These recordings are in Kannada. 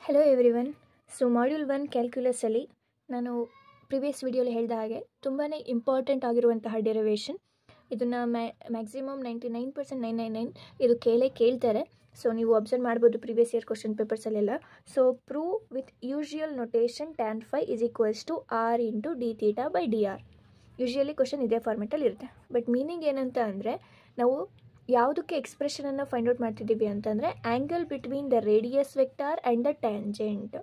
Hello everyone. ಸೊ ಮಾಡ್ಯೂಲ್ 1 ಕ್ಯಾಲ್ಕ್ಯುಲಸಲ್ಲಿ ನಾನು ಪ್ರಿವಿಯಸ್ ವಿಡಿಯೋಲಿ ಹೇಳಿದ ಹಾಗೆ ತುಂಬಾ ಇಂಪಾರ್ಟೆಂಟ್ ಆಗಿರುವಂತಹ ಡೆರಿವೇಷನ್. ಇದನ್ನು ಮ್ಯಾಕ್ಸಿಮಮ್ 99.999 ಇದು ಕೇಳ್ತಾರೆ. ಸೊ ನೀವು ಅಬ್ಸರ್ವ್ ಮಾಡ್ಬೋದು ಪ್ರಿವಿಯಸ್ ಇಯರ್ ಕ್ವಶನ್ ಪೇಪರ್ಸಲ್ಲೆಲ್ಲ. So prove with usual notation tan phi = r into d theta by d r. Usually question ಇದೇ ಫಾರ್ಮೆಟಲ್ಲಿ ಇರುತ್ತೆ. ಬಟ್ ಮೀನಿಂಗ್ ಏನಂತ ಅಂದರೆ, ನಾವು ಯಾವುದಕ್ಕೆ ಎಕ್ಸ್ಪ್ರೆಷನನ್ನು ಫೈಂಡ್ ಔಟ್ ಮಾಡ್ತಿದ್ದೀವಿ ಅಂತಂದರೆ angle between the radius vector and the tangent.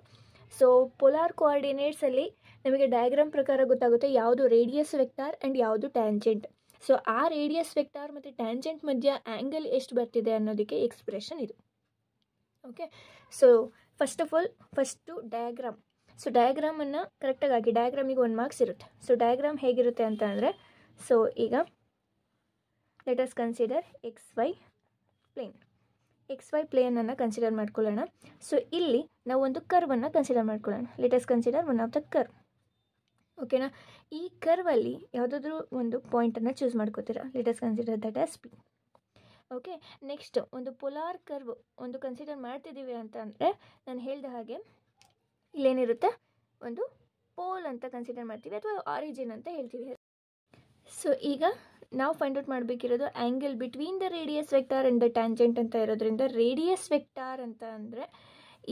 So polar ಕೋಆರ್ಡಿನೇಟ್ಸಲ್ಲಿ ನಮಗೆ ಡಯಾಗ್ರಾಮ್ ಪ್ರಕಾರ ಗೊತ್ತಾಗುತ್ತೆ ಯಾವುದು ರೇಡಿಯಸ್ ವೆಕ್ಟಾರ್ ಆ್ಯಂಡ್ ಯಾವುದು ಟ್ಯಾಂಜೆಂಟ್. ಸೊ ಆ ರೇಡಿಯಸ್ ವೆಕ್ಟಾರ್ ಮತ್ತು ಟ್ಯಾಂಜೆಂಟ್ ಮಧ್ಯ ಆ್ಯಂಗಲ್ ಎಷ್ಟು ಬರ್ತಿದೆ ಅನ್ನೋದಕ್ಕೆ ಎಕ್ಸ್ಪ್ರೆಷನ್ ಇದು. Okay, so first of all first diagram. So ಡಯಾಗ್ರಾಮನ್ನು ಕರೆಕ್ಟಾಗಿ ಹಾಕಿ. ಡಯಾಗ್ರಾಮಿಗೆ 1 ಮಾರ್ಕ್ಸ್ ಇರುತ್ತೆ. ಸೊ ಡಯಾಗ್ರಾಮ್ ಹೇಗಿರುತ್ತೆ ಅಂತ ಅಂದರೆ, ಸೊ ಈಗ let us consider XY plane. XY ಪ್ಲೇನನ್ನು ಕನ್ಸಿಡರ್ ಮಾಡ್ಕೊಳ್ಳೋಣ. ಸೊ ಇಲ್ಲಿ ನಾವು ಒಂದು ಕರ್ವನ್ನು ಕನ್ಸಿಡರ್ ಮಾಡ್ಕೊಳ್ಳೋಣ. Let us consider one of the curve. ಓಕೆನಾ? ಈ ಕರ್ವಲ್ಲಿ ಯಾವುದಾದ್ರೂ ಒಂದು ಪಾಯಿಂಟನ್ನು ಚೂಸ್ ಮಾಡ್ಕೋತೀರಾ. Let us consider that as P. Okay, next ಒಂದು ಪೊಲಾರ್ ಕರ್ವ್ ಒಂದು ಕನ್ಸಿಡರ್ ಮಾಡ್ತಿದ್ದೀವಿ ಅಂತ ಅಂದರೆ, ನಾನು ಹೇಳಿದ ಹಾಗೆ ಇಲ್ಲೇನಿರುತ್ತೆ, ಒಂದು ಪೋಲ್ ಅಂತ ಕನ್ಸಿಡರ್ ಮಾಡ್ತೀವಿ ಅಥವಾ ಆರಿಜಿನ್ ಅಂತ ಹೇಳ್ತೀವಿ. ಸೊ ಈಗ ನಾವು ಫೈಂಡ್ ಔಟ್ ಮಾಡಬೇಕಿರೋದು angle between the radius vector and the tangent ಅಂತ ಇರೋದ್ರಿಂದ, ರೇಡಿಯಸ್ ವೆಕ್ಟಾರ್ ಅಂತ ಅಂದರೆ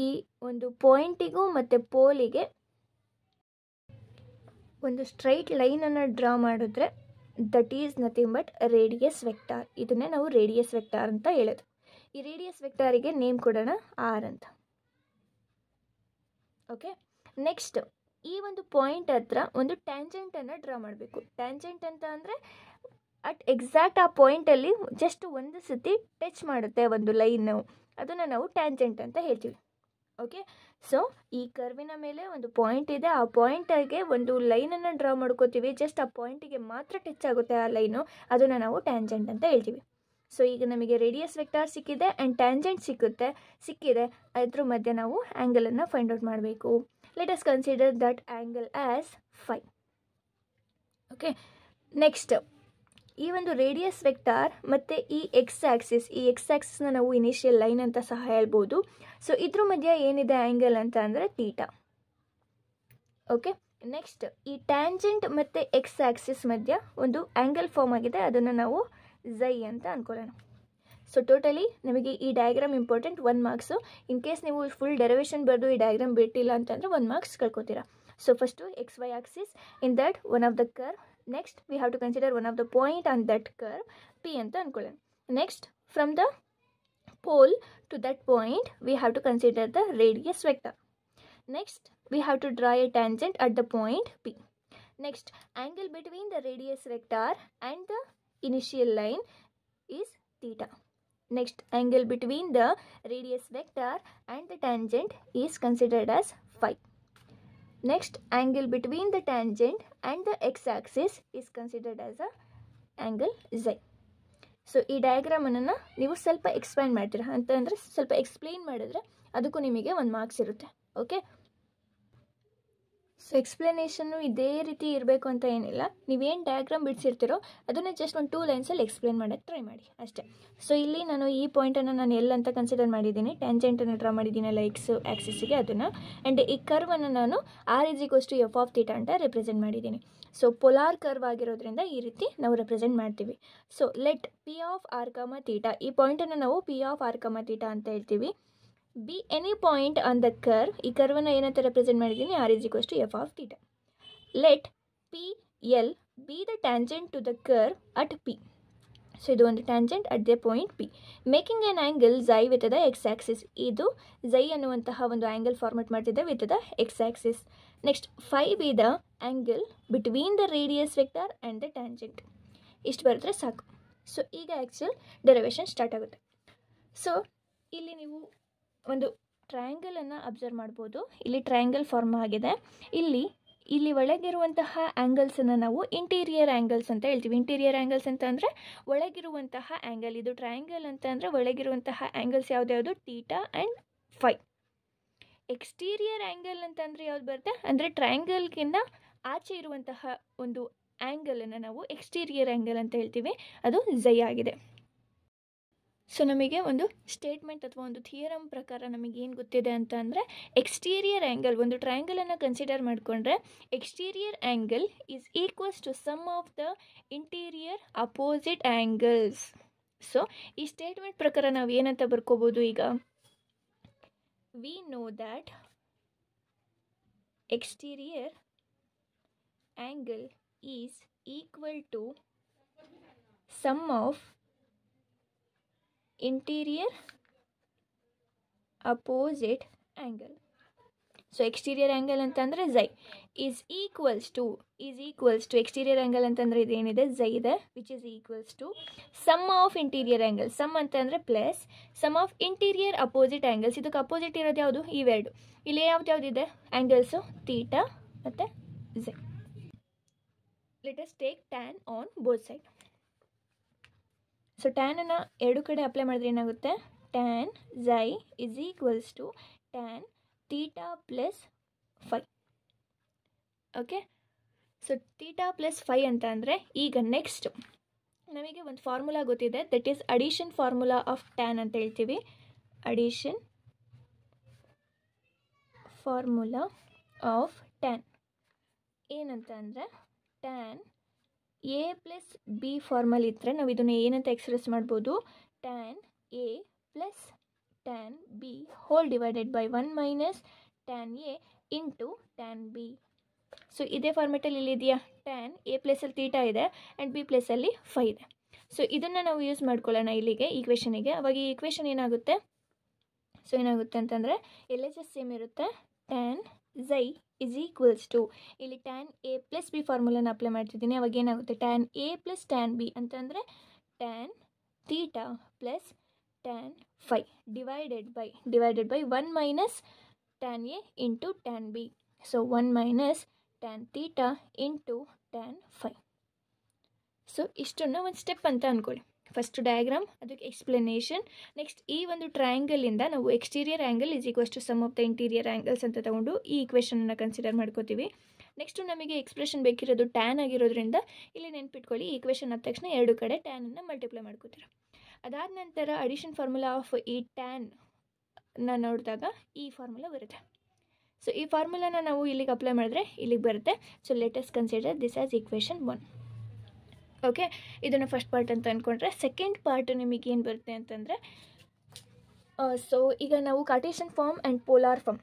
ಈ ಒಂದು ಪಾಯಿಂಟಿಗೂ ಮತ್ತು ಪೋಲಿಗೆ ಒಂದು ಸ್ಟ್ರೈಟ್ ಲೈನನ್ನು ಡ್ರಾ ಮಾಡಿದ್ರೆ that is nothing but radius vector. ಇದನ್ನೇ ನಾವು ರೇಡಿಯಸ್ ವೆಕ್ಟಾರ್ ಅಂತ ಹೇಳೋದು. ಈ ರೇಡಿಯಸ್ ವೆಕ್ಟಾರಿಗೆ ನೇಮ್ ಕೊಡೋಣ ಆರ್ ಅಂತ. ಓಕೆ, ನೆಕ್ಸ್ಟ್ ಈ ಒಂದು ಪಾಯಿಂಟ್ ಹತ್ರ ಒಂದು ಟ್ಯಾಂಜೆಂಟನ್ನು ಡ್ರಾ ಮಾಡಬೇಕು. ಟ್ಯಾಂಜೆಂಟ್ ಅಂತ ಅಂದರೆ ಎಕ್ಸಾಕ್ಟ್ ಆ ಪಾಯಿಂಟಲ್ಲಿ ಜಸ್ಟ್ ಒಂದು ಸತಿ ಟಚ್ ಮಾಡುತ್ತೆ ಒಂದು ಲೈನು, ಅದನ್ನು ನಾವು ಟ್ಯಾಂಜೆಂಟ್ ಅಂತ ಹೇಳ್ತೀವಿ. ಓಕೆ, ಸೊ ಈ ಕರ್ವಿನ ಮೇಲೆ ಒಂದು ಪಾಯಿಂಟ್ ಇದೆ, ಆ ಪಾಯಿಂಟಿಗೆ ಒಂದು ಲೈನನ್ನು ಡ್ರಾ ಮಾಡ್ಕೋತೀವಿ. ಜಸ್ಟ್ ಆ ಪಾಯಿಂಟಿಗೆ ಮಾತ್ರ ಟಚ್ ಆಗುತ್ತೆ ಆ ಲೈನು, ಅದನ್ನು ನಾವು ಟ್ಯಾಂಜೆಂಟ್ ಅಂತ ಹೇಳ್ತೀವಿ. ಸೊ ಈಗ ನಮಗೆ ರೇಡಿಯಸ್ ವೆಕ್ಟಾರ್ ಸಿಕ್ಕಿದೆ ಆ್ಯಂಡ್ ಟ್ಯಾಂಜೆಂಟ್ ಸಿಕ್ಕಿದೆ. ಅದ್ರ ಮಧ್ಯೆ ನಾವು ಆ್ಯಂಗಲನ್ನು ಫೈಂಡ್ ಔಟ್ ಮಾಡಬೇಕು. Let us consider that angle as phi. Okay, next ಈ ಒಂದು ರೇಡಿಯಸ್ ವೆಕ್ಟಾರ್ ಮತ್ತು ಈ ಎಕ್ಸ್ ಆ್ಯಕ್ಸಿಸ್ನ ನಾವು ಇನಿಷಿಯಲ್ ಲೈನ್ ಅಂತ ಸಹ ಹೇಳ್ಬೋದು. ಸೊ ಇದ್ರ ಮಧ್ಯೆ ಏನಿದೆ ಆ್ಯಂಗಲ್ ಅಂತ ಅಂದರೆ ಥೀಟಾ. ಓಕೆ, ನೆಕ್ಸ್ಟ್ ಈ ಟ್ಯಾಂಜೆಂಟ್ ಮತ್ತು ಎಕ್ಸ್ ಆ್ಯಕ್ಸಿಸ್ ಮಧ್ಯ ಒಂದು ಆ್ಯಂಗಲ್ ಫಾರ್ಮ್ ಆಗಿದೆ, ಅದನ್ನು ನಾವು ಝೈ ಅಂತ ಅಂದ್ಕೊಳ್ಳೋಣ. ಸೊ ಟೋಟಲಿ ನಮಗೆ ಈ diagram important, 1 marks. In case ನೀವು ಫುಲ್ ಡೆರಿವೇಷನ್ ಬರೆದು ಈ ಡಯಾಗ್ರಾಮ್ ಬಿಟ್ಟಿಲ್ಲ ಅಂತಂದರೆ 1 ಮಾರ್ಕ್ಸ್ ಕಳ್ಕೊತೀರಾ. So first XY axis, in that one of the curve. Next we have to consider one of the point on that curve P ಅಂತ ಅಂದ್ಕೊಳ್ಳೋಣ. Next from the pole to that point we have to consider the radius vector. Next we have to draw a tangent at the point P. Next angle between the radius vector and the initial line is theta. Next angle between the radius vector and the tangent is considered as phi. Next angle between the tangent and the x-axis is considered as a angle Z. So ಈ ಡಯಾಗ್ರಾಮನ್ನು ನೀವು ಸ್ವಲ್ಪ ಎಕ್ಸ್ಪ್ಲೈನ್ ಮಾಡ್ತೀರಾ ಅಂತಂದರೆ, ಸ್ವಲ್ಪ ಎಕ್ಸ್ಪ್ಲೈನ್ ಮಾಡಿದ್ರೆ ಅದಕ್ಕೂ ನಿಮಗೆ 1 ಮಾರ್ಕ್ಸ್ ಇರುತ್ತೆ. ಓಕೆ, ಸೊ ಎಕ್ಸ್ಪ್ಲನೇಷನ್ನು ಇದೇ ರೀತಿ ಇರಬೇಕು ಅಂತ ಏನಿಲ್ಲ. ನೀವೇನು ಡಯಾಗ್ರಾಮ್ ಬಿಡಿಸಿರ್ತೀರೋ ಅದನ್ನೇ ಜಸ್ಟ್ ಒಂದು 2 ಲೈನ್ಸಲ್ಲಿ ಎಕ್ಸ್ಪ್ಲೈನ್ ಮಾಡೋಕ್ಕೆ ಟ್ರೈ ಮಾಡಿ ಅಷ್ಟೇ. ಸೊ ಇಲ್ಲಿ ನಾನು ಈ ಪಾಯಿಂಟನ್ನು ನಾನು ಎಲ್ ಅಂತ ಕನ್ಸಿಡರ್ ಮಾಡಿದ್ದೀನಿ, ಟ್ಯಾಂಜೆಂಟನ್ನು ಡ್ರಾ ಮಾಡಿದ್ದೀನಲ್ಲ ಎಕ್ಸ್ ಆ್ಯಕ್ಸಿಸ್ಗೆ ಅದನ್ನು, ಆ್ಯಂಡ್ ಈ ಕರ್ವನ್ನು ನಾನು r=f(θ) ಅಂತ ರೆಪ್ರೆಸೆಂಟ್ ಮಾಡಿದ್ದೀನಿ. ಸೊ ಪೊಲಾರ್ ಕರ್ವ್ ಆಗಿರೋದ್ರಿಂದ ಈ ರೀತಿ ನಾವು ರೆಪ್ರೆಸೆಂಟ್ ಮಾಡ್ತೀವಿ. ಸೊ ಲೆಟ್ P(r(θ), ಈ ಪಾಯಿಂಟನ್ನು ನಾವು P(r(θ) ಅಂತ ಹೇಳ್ತೀವಿ. Be any point on the curve, ಈ ಕರ್ವನ್ನು ಏನಂತ ರೆಪ್ರೆಸೆಂಟ್ ಮಾಡಿದ್ದೀನಿ, r=f(θ). Let PL be the tangent to the curve at P. So ಇದು ಒಂದು tangent at the point P, making an angle psi with the x axis. ಇದು ಝೈ ಅನ್ನುವಂತಹ ಒಂದು ಆ್ಯಂಗಲ್ ಫಾರ್ಮೇಟ್ ಮಾಡ್ತಿದ್ದೆ with the x axis. Next phi be the angle between the radius vector and the tangent. ಇಷ್ಟು ಬರೆದ್ರೆ ಸಾಕು. ಸೊ ಈಗ ಆ್ಯಕ್ಚುಯಲ್ ಡೆರಿವೇಷನ್ ಸ್ಟಾರ್ಟ್ ಆಗುತ್ತೆ. ಸೊ ಇಲ್ಲಿ ನೀವು ಒಂದು ಟ್ರಯಾಂಗಲನ್ನು ಅಬ್ಸರ್ವ್ ಮಾಡ್ಬೋದು. ಇಲ್ಲಿ ಟ್ರಯಾಂಗಲ್ ಫಾರ್ಮ್ ಆಗಿದೆ. ಇಲ್ಲಿ ಒಳಗಿರುವಂತಹ ಆ್ಯಂಗಲ್ಸನ್ನು ನಾವು ಇಂಟೀರಿಯರ್ ಆ್ಯಂಗಲ್ಸ್ ಅಂತ ಹೇಳ್ತೀವಿ. ಇಂಟೀರಿಯರ್ ಆ್ಯಂಗಲ್ಸ್ ಅಂತ ಅಂದರೆ ಒಳಗಿರುವಂತಹ ಆ್ಯಂಗಲ್. ಇದು ಟ್ರಯಾಂಗಲ್ ಅಂತ ಅಂದರೆ ಒಳಗಿರುವಂತಹ ಆ್ಯಂಗಲ್ಸ್ ಯಾವ್ದು theta and phi. Exterior angle ಅಂತಂದರೆ ಯಾವ್ದು ಬರುತ್ತೆ ಅಂದರೆ ಟ್ರಯಾಂಗಲ್ಗಿಂತ ಆಚೆ ಇರುವಂತಹ ಒಂದು ಆ್ಯಂಗಲನ್ನು ನಾವು ಎಕ್ಸ್ಟೀರಿಯರ್ ಆ್ಯಂಗಲ್ ಅಂತ ಹೇಳ್ತೀವಿ. ಅದು ಝೈ ಆಗಿದೆ. ಸೊ ನಮಗೆ ಒಂದು ಸ್ಟೇಟ್ಮೆಂಟ್ ಅಥವಾ ಒಂದು ಥಿಯರಮ್ ಪ್ರಕಾರ ನಮಗೇನು ಗೊತ್ತಿದೆ ಅಂತ ಅಂದರೆ ಎಕ್ಸ್ಟೀರಿಯರ್ ಆ್ಯಂಗಲ್, ಒಂದು ಟ್ರಯಾಂಗಲನ್ನು ಕನ್ಸಿಡರ್ ಮಾಡಿಕೊಂಡ್ರೆ exterior angle is equals to sum of the interior opposite angles. So ಈ ಸ್ಟೇಟ್ಮೆಂಟ್ ಪ್ರಕಾರ ನಾವು ಏನಂತ ಬರ್ಕೋಬೋದು ಈಗ, we know that exterior angle is equal to sum of interior opposite angle. So exterior angle ಅಂತಂದರೆ psi is equals to exterior angle ಅಂತಂದರೆ ಇದೇನಿದೆ ಝೈ ಇದೆ, which is equals to sum of interior angle. Sum ಅಂತಂದರೆ plus sum of interior opposite angles. ಇದಕ್ಕೆ ಅಪೋಸಿಟ್ ಇರೋದು ಯಾವುದು? ಇವೆರಡು. ಇಲ್ಲಿ ಯಾವುದಿದೆ ಆ್ಯಂಗಲ್ಸು? ಥೀಟಾ ಮತ್ತು psi. Let us take tan on both side. So ಟ್ಯಾನನ್ನು ಎರಡು ಕಡೆ ಅಪ್ಲೈ ಮಾಡಿದ್ರೆ ಏನಾಗುತ್ತೆ? Tan psi is equals to tan theta plus phi. Okay, so theta plus five ಅಂತ ಅಂದರೆ ಈಗ ನೆಕ್ಸ್ಟ್ ನಮಗೆ ಒಂದು ಫಾರ್ಮುಲಾ ಗೊತ್ತಿದೆ, that is addition formula of tan ಅಂತ ಹೇಳ್ತೀವಿ. ಅಡಿಷನ್ ಫಾರ್ಮುಲಾ ಆಫ್ ಟ್ಯಾನ್ ಏನಂತ ಅಂದರೆ, tan A plus B formal ಇದ್ದರೆ ನಾವು ಇದನ್ನು ಏನಂತ ಎಕ್ಸ್ಪ್ರೆಸ್ ಮಾಡ್ಬೋದು? Tan A plus tan b whole divided by 1 minus tan a into tan b. So ಇದೇ ಫಾರ್ಮೆಟಲ್ಲಿ ಇಲ್ಲಿದೆಯಾ? ಟ್ಯಾನ್ ಎ ಪ್ಲೇಸಲ್ಲಿ ಥೀಟಾ ಇದೆ ಆ್ಯಂಡ್ ಬಿ ಪ್ಲೇಸಲ್ಲಿ ಫೈ ಇದೆ. ಸೊ ಇದನ್ನು ನಾವು ಯೂಸ್ ಮಾಡ್ಕೊಳ್ಳೋಣ ಇಲ್ಲಿಗೆ ಈಕ್ವೇಷನಿಗೆ. ಅವಾಗ ಈ ಈಕ್ವೇಷನ್ ಏನಾಗುತ್ತೆ? ಸೊ ಏನಾಗುತ್ತೆ ಅಂತಂದರೆ ಎಲ್ ಎಚ್ ಎಸ್ ಸೇಮ್ ಇರುತ್ತೆ. Tan psi is equals to, ಇಲ್ಲಿ ಟ್ಯಾನ್ ಎ ಪ್ಲಸ್ ಬಿ ಫಾರ್ಮುಲಾನ ಅಪ್ಲೈ ಮಾಡ್ತಿದ್ದೀನಿ. ಅವಾಗ ಏನಾಗುತ್ತೆ? Tan A plus tan B ಅಂತಂದರೆ tan theta plus tan phi divided by 1 minus tan a into tan b. So 1 minus tan theta into tan phi. So ಇಷ್ಟನ್ನು ಒಂದು ಸ್ಟೆಪ್ ಅಂತ ಅಂದ್ಕೊಳ್ಳಿ. ಫಸ್ಟ್ ಡಯಾಗ್ರಾಮ್, ಅದಕ್ಕೆ ಎಕ್ಸ್ಪ್ಲನೇಷನ್. ನೆಕ್ಸ್ಟ್ ಈ ಒಂದು ಟ್ರಯಾಂಗಲಿಂದ ನಾವು exterior angle is equals to sum of the interior angles ಅಂತ ತಗೊಂಡು ಈ ಈಕ್ವೇಷನನ್ನು ಕನ್ಸಿಡರ್ ಮಾಡ್ಕೋತೀವಿ. ನೆಕ್ಸ್ಟು ನಮಗೆ ಎಕ್ಸ್ಪ್ರೆಷನ್ ಬೇಕಿರೋದು ಟ್ಯಾನ್ ಆಗಿರೋದ್ರಿಂದ ಇಲ್ಲಿ ನೆನ್ಪಿಟ್ಕೊಳ್ಳಿ, ಈ ಈಕ್ವೇಷನ್ ಆದ ತಕ್ಷಣ ಎರಡು ಕಡೆ ಟ್ಯಾನನ್ನು ಮಲ್ಟಿಪ್ಲೈ ಮಾಡ್ಕೋತೀರ. ಅದಾದ ನಂತರ ಅಡಿಷನ್ ಫಾರ್ಮುಲಾ ಆಫ್ ಈ ಟ್ಯಾನ್ನ ನೋಡಿದಾಗ ಈ ಫಾರ್ಮುಲಾ ಬರುತ್ತೆ. ಸೊ ಈ ಫಾರ್ಮುಲಾನ ನಾವು ಇಲ್ಲಿಗೆ ಅಪ್ಲೈ ಮಾಡಿದ್ರೆ ಇಲ್ಲಿಗೆ ಬರುತ್ತೆ. So let us consider this as equation 1. Okay, ಇದನ್ನು ಫಸ್ಟ್ ಪಾರ್ಟ್ ಅಂತ ಅಂದ್ಕೊಂಡ್ರೆ ಸೆಕೆಂಡ್ ಪಾರ್ಟ್ ನಿಮಗೆ ಏನು ಬರುತ್ತೆ ಅಂತಂದರೆ, ಸೊ ಈಗ ನಾವು Cartesian form and polar form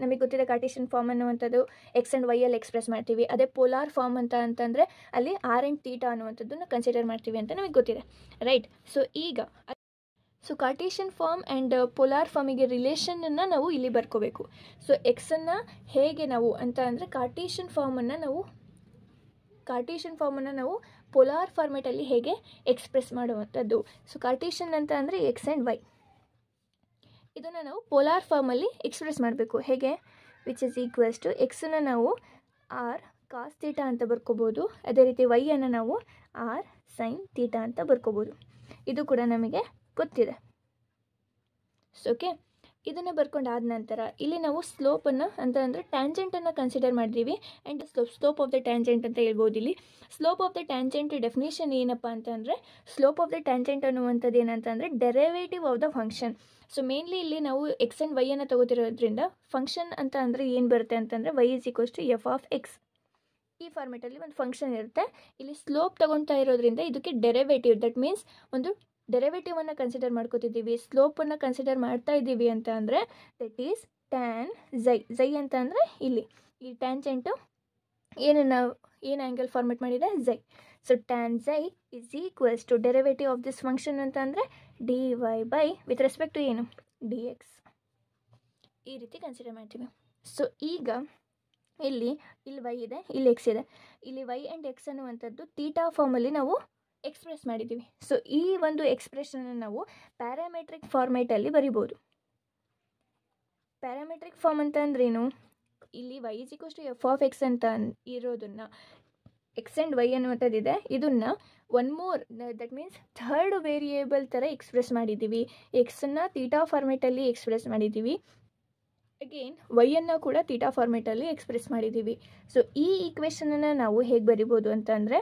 ನಮಗೆ ಗೊತ್ತಿದೆ. ಕಾರ್ಟೇಷನ್ ಫಾರ್ಮ್ ಅನ್ನುವಂಥದ್ದು ಎಕ್ಸ್ ಆ್ಯಂಡ್ ವೈಯಲ್ಲಿ ಎಕ್ಸ್ಪ್ರೆಸ್ ಮಾಡ್ತೀವಿ. ಅದೇ ಪೋಲಾರ್ ಫಾರ್ಮ್ ಅಂತಂದರೆ ಅಲ್ಲಿ ಆರ್ ಆ್ಯಂಡ್ ಥೀಟಾ ಅನ್ನುವಂಥದ್ದನ್ನು ಕನ್ಸಿಡರ್ ಮಾಡ್ತೀವಿ ಅಂತ ನಮಗೆ ಗೊತ್ತಿದೆ, right? So Cartesian form and polar ಫಾರ್ಮಿಗೆ ರಿಲೇಷನನ್ನು ನಾವು ಇಲ್ಲಿ ಬರ್ಕೋಬೇಕು. ಸೊ ಎಕ್ಸನ್ನು ಹೇಗೆ ನಾವು ಅಂತ ಅಂದರೆ ಕಾರ್ಟೇಷನ್ ಫಾರ್ಮನ್ನು ನಾವು ಪೋಲಾರ್ ಫಾರ್ಮೆಟಲ್ಲಿ ಹೇಗೆ ಎಕ್ಸ್ಪ್ರೆಸ್ ಮಾಡುವಂಥದ್ದು. ಸೊ ಕಾರ್ಟೇಷನ್ ಅಂತ ಅಂದರೆ ಎಕ್ಸ್ ಆ್ಯಂಡ್ ವೈ, ಇದನ್ನು ನಾವು ಪೋಲಾರ್ ಫಾರ್ಮಲ್ಲಿ ಎಕ್ಸ್ಪ್ರೆಸ್ ಮಾಡಬೇಕು. ಹೇಗೆ? ವಿಚ್ ಇಸ್ ಈಕ್ವಲ್ಸ್ ಟು ಎಕ್ಸನ್ನು ನಾವು ಆರ್ ಕಾಸ್ ಥೀಟಾ ಅಂತ ಬರ್ಕೋಬೋದು. ಅದೇ ರೀತಿ ವೈಯನ್ನು ನಾವು ಆರ್ ಸೈನ್ ಥೀಟಾ ಅಂತ ಬರ್ಕೋಬೋದು. ಇದು ಕೂಡ ನಮಗೆ ಗೊತ್ತಿದೆ. ಸೊ ಓಕೆ, ಇದನ್ನು ಬರ್ಕೊಂಡಾದ ನಂತರ ಇಲ್ಲಿ ನಾವು ಸ್ಲೋಪನ್ನು ಅಂತ ಅಂದರೆ ಟ್ಯಾಂಜೆಂಟನ್ನು ಕನ್ಸಿಡರ್ ಮಾಡಿದ್ದೀವಿ. And slope of the tangent ಅಂತ ಹೇಳ್ಬೋದು. ಇಲ್ಲಿ slope of the tangent definition ಏನಪ್ಪ ಅಂತಂದರೆ, ಸ್ಲೋಪ್ ಆಫ್ ದ ಟ್ಯಾಂಜೆಂಟ್ ಅನ್ನುವಂಥದ್ದು ಏನಂತಂದರೆ derivative of the function. So mainly ಇಲ್ಲಿ ನಾವು ಎಕ್ಸ್ ಆ್ಯಂಡ್ ವೈಯನ್ನು ತೊಗೋತಿರೋದ್ರಿಂದ ಫಂಕ್ಷನ್ ಅಂತ ಅಂದರೆ ಏನು ಬರುತ್ತೆ ಅಂತಂದರೆ y is equals to f of x. ಈ ಫಾರ್ಮೆಟಲ್ಲಿ ಒಂದು ಫಂಕ್ಷನ್ ಇರುತ್ತೆ. ಇಲ್ಲಿ ಸ್ಲೋಪ್ ತೊಗೊಳ್ತಾ ಇರೋದ್ರಿಂದ ಇದಕ್ಕೆ ಡೆರಿವೇಟಿವ್, ದಟ್ ಮೀನ್ಸ್ ಒಂದು ಡೆರಿವೇಟಿವನ್ನು ಕನ್ಸಿಡರ್ ಮಾಡ್ಕೋತಿದ್ದೀವಿ. ಸ್ಲೋಪನ್ನು ಕನ್ಸಿಡರ್ ಮಾಡ್ತಾ ಇದ್ದೀವಿ ಅಂತ ಅಂದರೆ ದಟ್ ಈಸ್ ಟ್ಯಾನ್ ಝೈ ಅಂತ ಅಂದರೆ ಇಲ್ಲಿ ಈ ಟ್ಯಾಂಜೆಂಟು ಏನು ಆ್ಯಂಗಲ್ ಫಾರ್ಮೆಟ್ ಮಾಡಿದೆ? Psi. So tan psi is equals to derivative of this function ಅಂತ ಅಂದರೆ d y by with respect to ಏನು? D x. ಈ ರೀತಿ ಕನ್ಸಿಡರ್ ಮಾಡ್ತೀವಿ. ಸೊ ಈಗ ಇಲ್ಲಿ ವೈ ಇದೆ, ಇಲ್ಲಿ ಎಕ್ಸ್ ಇದೆ. ಇಲ್ಲಿ ವೈ ಆ್ಯಂಡ್ ಎಕ್ಸ್ ಅನ್ನುವಂಥದ್ದು ಥೀಟಾ ಫಾರ್ಮಲ್ಲಿ ನಾವು ಎಕ್ಸ್ಪ್ರೆಸ್ ಮಾಡಿದ್ದೀವಿ. ಸೊ ಈ ಒಂದು ಎಕ್ಸ್ಪ್ರೆಷನನ್ನು ನಾವು ಪ್ಯಾರಾಮೆಟ್ರಿಕ್ ಫಾರ್ಮೇಟಲ್ಲಿ ಬರಿಬೋದು. ಪ್ಯಾರಾಮೆಟ್ರಿಕ್ ಫಾರ್ಮ್ ಅಂತ ಅಂದ್ರೇನು? ಇಲ್ಲಿ y is equals to f of x ಅಂತ ಇರೋದನ್ನು ಎಕ್ಸ್ ಆ್ಯಂಡ್ ವೈ ಅನ್ನುವಂಥದ್ದಿದೆ, ಇದನ್ನು one more that means third variable ಥರ ಎಕ್ಸ್ಪ್ರೆಸ್ ಮಾಡಿದ್ದೀವಿ. ಎಕ್ಸನ್ನು ಥೀಟಾ ಫಾರ್ಮೇಟಲ್ಲಿ ಎಕ್ಸ್ಪ್ರೆಸ್ ಮಾಡಿದ್ದೀವಿ. ಅಗೇನ್ ವೈಯನ್ನು ಕೂಡ ಥೀಟಾ ಫಾರ್ಮೇಟಲ್ಲಿ ಎಕ್ಸ್ಪ್ರೆಸ್ ಮಾಡಿದ್ದೀವಿ. ಸೊ ಈ ಈಕ್ವೇಷನನ್ನು ನಾವು ಹೇಗೆ ಬರಿಬೋದು ಅಂತಂದರೆ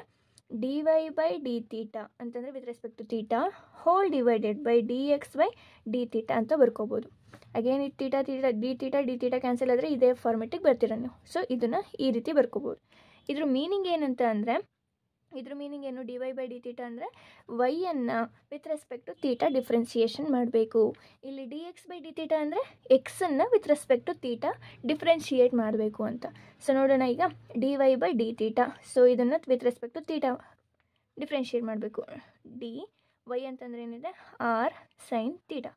d y by d theta ಅಂತಂದರೆ with respect to theta whole divided by d x by d theta ಅಂತ ಬರ್ಕೋಬೋದು. ಅಗೇನ್ ಇದು ಡಿ ತೀಟಾ ಕ್ಯಾನ್ಸಲ್ ಆದರೆ ಇದೇ ಫಾರ್ಮೆಟಿಗೆ ಬರ್ತೀರ ನೀವು. ಸೊ ಇದನ್ನು ಈ ರೀತಿ ಬರ್ಕೋಬೋದು. ಇದ್ರ ಮೀನಿಂಗ್ ಏನಂತ ಅಂದರೆ, ಇದ್ರ ಮೀನಿಂಗ್ ಏನು, d y by d theta ಅಂದರೆ ವೈಯನ್ನು with respect to theta differentiation ಮಾಡಬೇಕು. ಇಲ್ಲಿ d x by d theta ಅಂದರೆ ಎಕ್ಸನ್ನು with respect to theta differentiate ಮಾಡಬೇಕು ಅಂತ. ಸೊ ನೋಡೋಣ ಈಗ d y by d theta. So ಇದನ್ನು with respect to theta differentiate ಮಾಡಬೇಕು. ಡಿ ವೈ ಅಂತಂದರೆ ಏನಿದೆ, r sine theta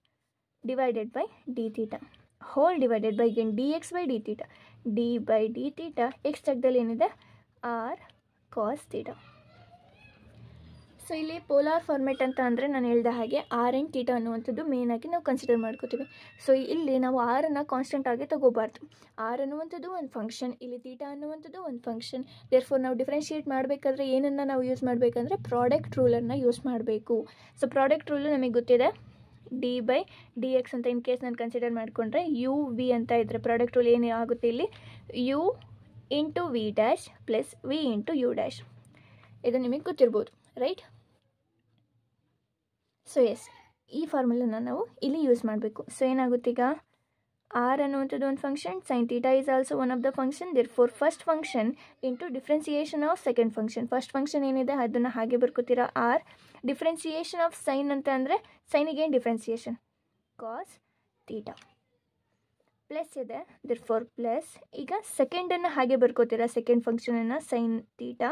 divided by d theta whole divided by again d x by d theta. D by d theta X ಜಾಗದಲ್ಲಿ ಏನಿದೆ, ಆರ್ ಕಾಸ್ ತೀಟಾ. ಸೊ ಇಲ್ಲಿ ಪೋಲಾರ್ ಫಾರ್ಮೆಟ್ ಅಂತ ಅಂದರೆ ನಾನು ಹೇಳಿದ ಹಾಗೆ ಆರ್ ಆ್ಯಂಡ್ ತೀಟಾ ಅನ್ನುವಂಥದ್ದು ಮೇಯ್ನಾಗಿ ನಾವು ಕನ್ಸಿಡರ್ ಮಾಡ್ಕೋತೀವಿ. ಸೊ ಇಲ್ಲಿ ನಾವು ಆರನ್ನು ಕಾನ್ಸ್ಟೆಂಟ್ ಆಗಿ ತೊಗೋಬಾರ್ದು. ಆರ್ ಅನ್ನುವಂಥದ್ದು ಒಂದು ಫಂಕ್ಷನ್, ಇಲ್ಲಿ ತೀಟಾ ಅನ್ನುವಂಥದ್ದು ಒಂದು ಫಂಕ್ಷನ್. ದೇರ್ಫೋರ್ ನಾವು ಡಿಫ್ರೆನ್ಷಿಯೇಟ್ ಮಾಡಬೇಕಾದ್ರೆ ಏನನ್ನು ನಾವು ಯೂಸ್ ಮಾಡಬೇಕಂದ್ರೆ ಪ್ರಾಡಕ್ಟ್ ರೂಲನ್ನು ಯೂಸ್ ಮಾಡಬೇಕು. ಸೊ ಪ್ರಾಡಕ್ಟ್ ರೂಲು ನಮಗೆ ಗೊತ್ತಿದೆ, ಡಿ ಬೈ ಡಿ ಎಕ್ಸ್ ಅಂತ ಇನ್ ಕೇಸ್ ನಾನು ಕನ್ಸಿಡರ್ ಮಾಡಿಕೊಂಡ್ರೆ ಯು ವಿ ಅಂತ ಇದ್ದರೆ ಪ್ರಾಡಕ್ಟ್ ರೂಲ್ ಏನು ಆಗುತ್ತೆ ಇಲ್ಲಿ, u into v dash plus v into u dash. ಇದು ನಿಮಗೆ ಗೊತ್ತಿರ್ಬೋದು, ರೈಟ್? ಸೊ ಎಸ್, ಈ ಫಾರ್ಮುಲನ್ನ ನಾವು ಇಲ್ಲಿ ಯೂಸ್ ಮಾಡಬೇಕು. ಸೊ ಏನಾಗುತ್ತೆ ಈಗ, ಆರ್ ಅನ್ನುವಂಥದ್ದು ಒಂದು function, sine theta is also one of the function. Therefore first function into differentiation of second function. First function ಏನಿದೆ ಅದನ್ನು ಹಾಗೆ ಬರ್ಕೋತೀರಾ, ಆರ್ ಡಿಫ್ರೆನ್ಸಿಯೇಷನ್ ಆಫ್ ಸೈನ್ ಅಂತ ಅಂದರೆ ಸೈನಿಗೆ ಏನು ಡಿಫ್ರೆನ್ಸಿಯೇಷನ್, ಕಾಸ್ ತೀಟಾ ಪ್ಲಸ್ ಇದೆ. ದೇರ್ಫೋರ್ ಪ್ಲಸ್ ಈಗ ಸೆಕೆಂಡನ್ನು ಹಾಗೆ ಬರ್ಕೋತೀರಾ, ಸೆಕೆಂಡ್ ಫಂಕ್ಷನನ್ನು sine theta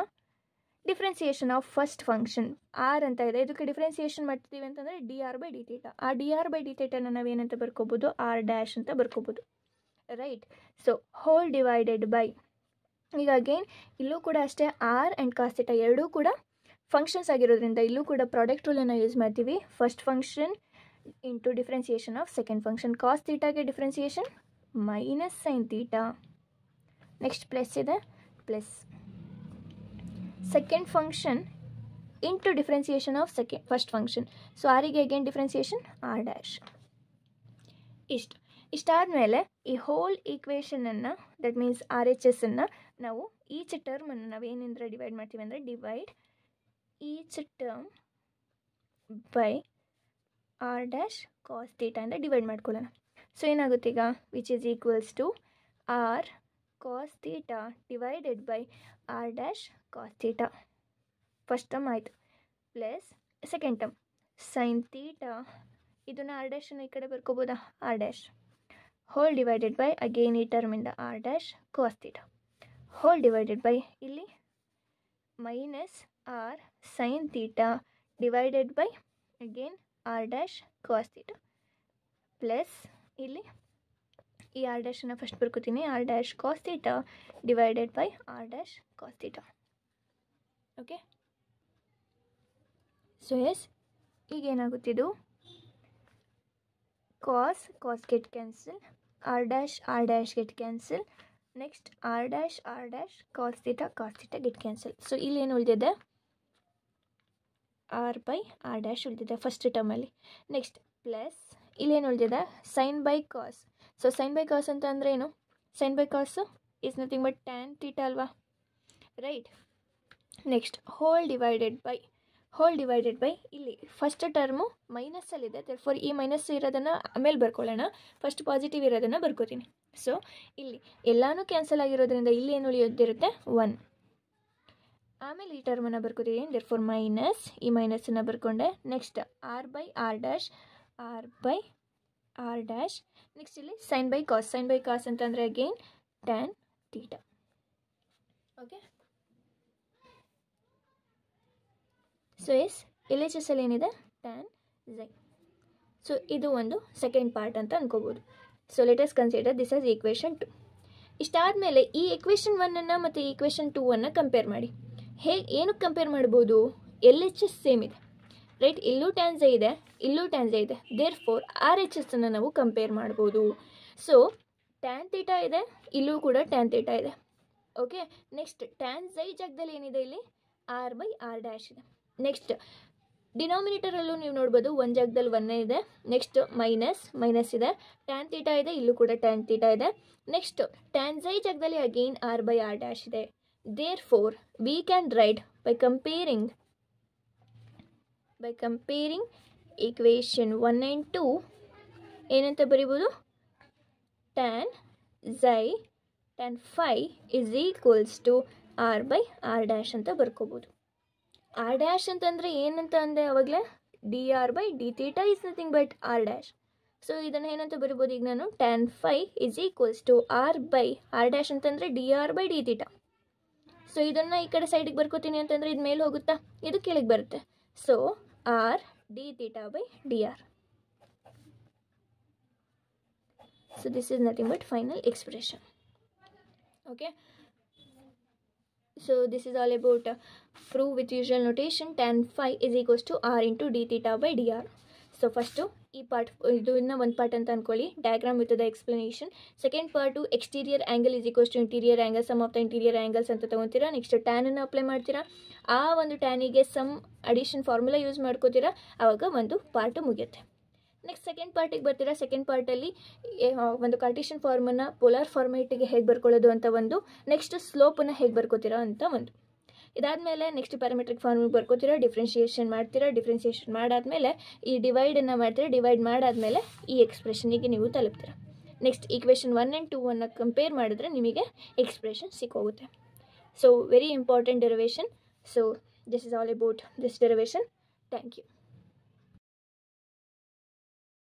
differentiation of first function r ಅಂತ ಇದೆ. ಇದಕ್ಕೆ ಡಿಫ್ರೆನ್ಸಿಯೇಷನ್ ಮಾಡ್ತೀವಿ ಅಂತಂದರೆ d r by d theta. ಆ ಡಿ ಆರ್ ಬೈ ಡಿ ತೀಟಾನ ನಾವೇನಂತ ಬರ್ಕೋಬೋದು, ಆರ್ ಡ್ಯಾಶ್ ಅಂತ ಬರ್ಕೋಬೋದು, right? So whole divided by, ಈಗ ಅಗೇನ್ ಇಲ್ಲೂ ಕೂಡ ಅಷ್ಟೇ ಆರ್ ಆ್ಯಂಡ್ ಕಾಸ್ ತೀಟಾ ಎರಡೂ ಕೂಡ ಫಂಕ್ಷನ್ಸ್ ಆಗಿರೋದ್ರಿಂದ ಇಲ್ಲೂ ಕೂಡ ಪ್ರಾಡಕ್ಟ್ ರೂಲನ್ನು ಯೂಸ್ ಮಾಡ್ತೀವಿ. First function into differentiation of second function. Cos ತೀಟಾಗೆ differentiation minus sine theta, next plus ಇದೆ, plus second function into differentiation of first function. So ಆರಿಗೆ ಅಗೇನ್ ಡಿಫ್ರೆನ್ಸಿಯೇಷನ್ ಆರ್ ಡ್ಯಾಶ್. ಇಷ್ಟಾದಮೇಲೆ ಈ ಹೋಲ್ ಈಕ್ವೇಷನನ್ನು, ದಟ್ ಮೀನ್ಸ್ ಆರ್ ಎಚ್ ಎಸ್ಸನ್ನು ನಾವು ಈಚ್ ಟರ್ಮನ್ನು ನಾವೇನಿಂದ ಡಿವೈಡ್ ಮಾಡ್ತೀವಿ ಅಂದರೆ divide each term by r dash cos theta ಅಂತ ಡಿವೈಡ್ ಮಾಡ್ಕೊಳ್ಳೋಣ. ಸೊ ಏನಾಗುತ್ತೆ ಈಗ, which is equals to r cos theta divided by r dash cos theta first term ಆಯಿತು, plus second term sine theta, ಇದನ್ನು ಆರ್ ಡ್ಯಾಶನ್ನು ಈ ಕಡೆ ಬರ್ಕೋಬೋದಾ, r dash whole divided by again ಈ ಟರ್ಮಿಂದ r dash cos theta whole divided by ಇಲ್ಲಿ minus r sine theta divided by again r dash cos theta plus ಇಲ್ಲಿ ಈ ಆರ್ ಡ್ಯಾಶನ್ನು ಫಸ್ಟ್ ಬರ್ಕೋತೀನಿ, r dash cos theta divided by r dash cos theta. Okay, so yes, ಈಗೇನಾಗುತ್ತಿದ್ದು, cos get cancel, r dash get cancel, next r dash cos theta get cancel. So ಇಲ್ಲೇನು ಉಳಿದಿದೆ, ಆರ್ ಬೈ ಆರ್ ಡ್ಯಾಶ್ ಉಳಿದಿದೆ ಫಸ್ಟ್ ಟರ್ಮಲ್ಲಿ. ನೆಕ್ಸ್ಟ್ ಪ್ಲಸ್ ಇಲ್ಲೇನು ಉಳಿದಿದೆ, sine by cos. So sine by cos ಅಂತ ಅಂದರೆ ಏನು, sine by cos is nothing but tan theta ಅಲ್ವಾ, right? Next whole divided by ಇಲ್ಲಿ ಫಸ್ಟ್ ಟರ್ಮು ಮೈನಸ್ಸಲ್ಲಿದೆ, ದೇರ್ಫೋರ್ ಈ ಮೈನಸ್ ಇರೋದನ್ನು ಆಮೇಲೆ ಬರ್ಕೊಳ್ಳೋಣ, ಫಸ್ಟ್ ಪಾಸಿಟಿವ್ ಇರೋದನ್ನು ಬರ್ಕೋತೀನಿ. ಸೊ ಇಲ್ಲಿ ಎಲ್ಲನೂ ಕ್ಯಾನ್ಸಲ್ ಆಗಿರೋದ್ರಿಂದ ಇಲ್ಲಿ ಏನು ಉಳಿಯೋದಿರುತ್ತೆ, 1. ಆಮೇಲೆ ಈ ಟರ್ಮನ್ನು ಬರ್ಕೋತೀನಿ, ದೇರ್ಫೋರ್ ಮೈನಸ್, ಈ ಮೈನಸನ್ನು ಬರ್ಕೊಂಡೆ. Next r by r dash, next ಇಲ್ಲಿ ಸೈನ್ ಬೈ ಕಾಸ್ ಅಂತಂದರೆ again tan theta. Okay, so yes, L H S ಅಲ್ಲಿ ಏನಿದೆ, ಟ್ಯಾನ್ ಝೈ. ಸೊ ಇದು ಒಂದು ಸೆಕೆಂಡ್ ಪಾರ್ಟ್ ಅಂತ ಅನ್ಕೋಬೋದು. So let us consider this as equation 2. ಇಷ್ಟಾದಮೇಲೆ ಈ ಈಕ್ವೇಷನ್ 1ಅನ್ನು ಮತ್ತು ಈಕ್ವೇಷನ್ 2ಅನ್ನು ಕಂಪೇರ್ ಮಾಡಿ. ಏನಕ್ಕೆ ಕಂಪೇರ್ ಮಾಡ್ಬೋದು, ಎಲ್ ಎಚ್ ಎಸ್ ಸೇಮ್ ಇದೆ, ರೈಟ್? ಇಲ್ಲೂ ಟ್ಯಾನ್ ಝೈ ಇದೆ, ಇಲ್ಲೂ ಟ್ಯಾನ್ ಝೈ ಇದೆ, ದೇರ್ಫೋರ್ ಆರ್ ಎಚ್ ಎಸ್ಸನ್ನು ನಾವು ಕಂಪೇರ್ ಮಾಡ್ಬೋದು. ಸೊ ಟ್ಯಾನ್ ತೀಟಾ ಇದೆ, ಇಲ್ಲೂ ಕೂಡ ಟ್ಯಾನ್ ತೀಟಾ ಇದೆ. ಓಕೆ, ನೆಕ್ಸ್ಟ್ ಟ್ಯಾನ್ ಝೈ ಜಾಗದಲ್ಲಿ ಏನಿದೆ, ಇಲ್ಲಿ ಆರ್ ಬೈ ಆರ್ ಡ್ಯಾಶ್ ಇದೆ. ನೆಕ್ಸ್ಟ್ ಡಿನಾಮಿನೇಟರಲ್ಲೂ ನೀವು ನೋಡ್ಬೋದು, ಒಂದು ಜಾಗದಲ್ಲಿ 1 ಇದೆ, ನೆಕ್ಸ್ಟ್ ಮೈನಸ್ ಇದೆ, ಟ್ಯಾನ್ ತೀಟಾ ಇದೆ, ಇಲ್ಲೂ ಕೂಡ ಟ್ಯಾನ್ ತೀಟಾ ಇದೆ. ನೆಕ್ಸ್ಟ್ ಟ್ಯಾನ್ ಝೈ ಜಾಗದಲ್ಲಿ again r by r dash ಇದೆ. Therefore, we can write by comparing equation 1 and 2 ಏನಂತ ಬರಿಬೋದು, tan phi is equals to r by r dash ಅಂತ ಬರ್ಕೋಬೋದು. r dash ಅಂತಂದರೆ ಏನಂತ ಅಂದೆ ಅವಾಗಲೇ, dr by d theta is nothing but r dash. So ಇದನ್ನು ಏನಂತ ಬರಿಬೋದು ಈಗ ನಾನು, tan phi is equals to r by r dash ಅಂತಂದರೆ dr by d theta. So ಇದನ್ನು ಈ ಕಡೆ ಸೈಡಿಗೆ ಬರ್ಕೋತೀನಿ ಅಂತಂದರೆ ಇದು ಮೇಲೆ ಹೋಗುತ್ತಾ, ಇದು ಕೆಳಗೆ ಬರುತ್ತೆ. So r d theta by dr. So this is nothing but final expression. Okay. So this is all about prove with usual notation tan phi is equals to r into d theta by dr. So first ಈ ಪಾರ್ಟ್, ಇದು ಇನ್ನೂ ಒಂದು ಪಾರ್ಟ್ ಅಂತ ಅಂದ್ಕೊಳ್ಳಿ, diagram with the explanation. Second part exterior angle is equals to interior angle, sum of the interior angles ಅಂತ ತೊಗೊತೀರಾ. ನೆಕ್ಸ್ಟ್ ಟ್ಯಾನನ್ನು ಅಪ್ಲೈ ಮಾಡ್ತೀರಾ, ಆ ಒಂದು ಟ್ಯಾನಿಗೆ ಸಮ್ ಅಡಿಷನ್ ಫಾರ್ಮುಲಾ ಯೂಸ್ ಮಾಡ್ಕೋತೀರಾ, ಆವಾಗ ಒಂದು ಪಾರ್ಟು ಮುಗಿಯುತ್ತೆ. ನೆಕ್ಸ್ಟ್ ಸೆಕೆಂಡ್ ಪಾರ್ಟಿಗೆ ಬರ್ತೀರಾ. ಸೆಕೆಂಡ್ ಪಾರ್ಟಲ್ಲಿ ಒಂದು ಕಾರ್ಟೇಷನ್ ಫಾರ್ಮನ್ನು ಪೋಲಾರ್ ಫಾರ್ಮೇಟಿಗೆ ಹೇಗೆ ಬರ್ಕೊಳ್ಳೋದು ಅಂತ ಒಂದು, ನೆಕ್ಸ್ಟ್ ಸ್ಲೋಪನ್ನು ಹೇಗೆ ಬರ್ಕೋತೀರಾ ಅಂತ ಒಂದು. ಇದಾದಮೇಲೆ ನೆಕ್ಸ್ಟ್ ಪ್ಯಾರಾಮೆಟ್ರಿಕ್ ಫಾರ್ಮಿಗೆ ಬರ್ಕೋತೀರಾ, ಡಿಫ್ರೆನ್ಷಿಯೇಷನ್ ಮಾಡ್ತೀರಾ. ಡಿಫ್ರೆನ್ಷಿಯೇಷನ್ ಮಾಡಾದಮೇಲೆ ಈ ಡಿವೈಡನ್ನು ಮಾಡ್ತೀರಾ. ಡಿವೈಡ್ ಮಾಡಾದಮೇಲೆ ಈ ಎಕ್ಸ್ಪ್ರೆಷನಿಗೆ ನೀವು ತಲುಪ್ತೀರಾ. ನೆಕ್ಸ್ಟ್ ಈಕ್ವೇಷನ್ 1 and 2 ಕಂಪೇರ್ ಮಾಡಿದ್ರೆ ನಿಮಗೆ ಎಕ್ಸ್ಪ್ರೆಷನ್ ಸಿಕ್ಕೋಗುತ್ತೆ. So very important derivation. So this is all about this derivation. Thank you.